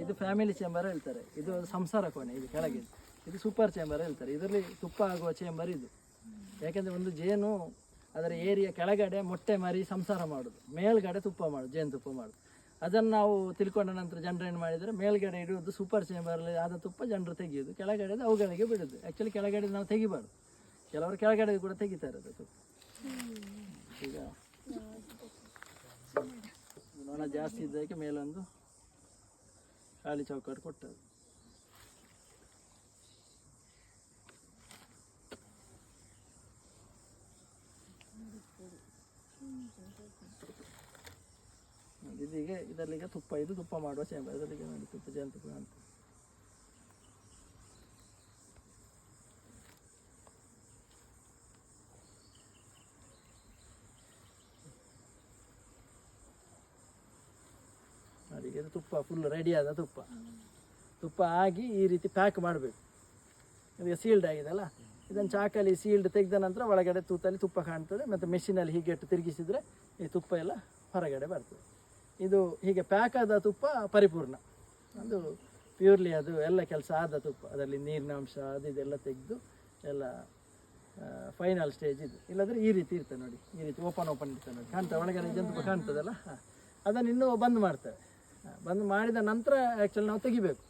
ಇದು family chamber ಹೇಳ್ತಾರೆ, ಇದು ಸಂಸಾರ ಕೋಣೆ. ಇದು ಕೆಳಗೆ ಇದು ಸೂಪರ್ ಚೇಂಬರ್ ಹೇಳ್ತಾರೆ. ಇದರಲ್ಲಿ ತುಪ್ಪ ಆಗುವ ಚೇಂಬರ್ ಇದು. ಯಾಕೆಂದರೆ ಒಂದು ಜೇನು ಅದರ ಏರಿಯಾ ಕೆಳಗಡೆ ಮೊಟ್ಟೆ ಮರಿ ಸಂಸಾರ ಮಾಡೋದು, ಮೇಲ್ಗಡೆ ತುಪ್ಪ ಮಾಡೋದು, ಜೇನುತುಪ್ಪ ಮಾಡೋದು. ಅದನ್ನು ನಾವು ತಿಳ್ಕೊಂಡ ನಂತರ ಜನರು ಏನು ಮಾಡಿದರೆ ಮೇಲ್ಗಡೆ ಇಡುವುದು ಸೂಪರ್ ಚೇಂಬರಲ್ಲಿ ಆದ ತುಪ್ಪ ಜನರು ತೆಗೆಯೋದು, ಕೆಳಗಡೆ ಅವುಗಳಿಗೆ ಬಿಡೋದು. ಆ್ಯಕ್ಚುಲಿ ಕೆಳಗಡೆ ನಾವು ತೆಗಿಬಾರ್ದು, ಕೆಲವರು ಕೆಳಗಡೆ ಕೂಡ ತೆಗಿತಾರೆ ಅದು ತುಪ್ಪ. ಈಗ ನೊಣ ಜಾಸ್ತಿ ಇದ್ದಕ್ಕೆ ಮೇಲೊಂದು ಖಾಲಿ ಚೌಕಟ್ಟು ಕೊಟ್ಟದ್ದು. ಇದೀಗ ಇದರಲ್ಲಿಗೆ ತುಪ್ಪ, ಇದು ತುಪ್ಪ ಮಾಡುವ ಚೇಂಬರ್. ಇದರಲ್ಲಿಗೆ ನೋಡಿ ತುಪ್ಪ, ಜೇನುತುಪ್ಪ ಅಂತ. ಅದಕ್ಕೆ ಇದು ತುಪ್ಪ ಫುಲ್ ರೆಡಿಯಾದ ತುಪ್ಪ ಆಗಿ ಈ ರೀತಿ ಪ್ಯಾಕ್ ಮಾಡಬೇಕು. ಇದಕ್ಕೆ ಸೀಲ್ಡ್ ಆಗಿದೆಲ್ಲ, ಇದನ್ನು ಚಾಕಲ್ಲಿ ಸೀಲ್ಡ್ ತೆಗೆದ ನಂತರ ಒಳಗಡೆ ತೂತಲ್ಲಿ ತುಪ್ಪ ಕಾಣ್ತದೆ. ಮತ್ತು ಮೆಷಿನಲ್ಲಿ ಹೀಗೆ ಇಟ್ಟು ತಿರುಗಿಸಿದರೆ ಈ ತುಪ್ಪ ಎಲ್ಲ ಹೊರಗಡೆ ಬರ್ತದೆ. ಇದು ಹೀಗೆ ಪ್ಯಾಕ್ ಆದ ತುಪ್ಪ ಪರಿಪೂರ್ಣ, ಅದು ಪ್ಯೂರ್ಲಿ ಅದು ಎಲ್ಲ ಕೆಲಸ ಆದ ತುಪ್ಪ. ಅದರಲ್ಲಿ ನೀರಿನ ಅಂಶ ಅದು ಇದೆಲ್ಲ ತೆಗೆದು ಎಲ್ಲ ಫೈನಲ್ ಸ್ಟೇಜ್ ಇದು. ಇಲ್ಲಾಂದರೆ ಈ ರೀತಿ ಇರ್ತದೆ ನೋಡಿ, ಈ ರೀತಿ ಓಪನ್ ಇರ್ತದೆ ನೋಡಿ, ಕಾಣ್ತದೆ ಒಳಗಡೆ ಜೇನುತುಪ್ಪ ಕಾಣ್ತದಲ್ಲ. ಅದನ್ನು ಇನ್ನೂ ಬಂದ್ ಮಾಡ್ತೇವೆ. ಬಂದ್ ಮಾಡಿದ ನಂತರ ಆ್ಯಕ್ಚುಲಿ ನಾವು ತೆಗಿಬೇಕು.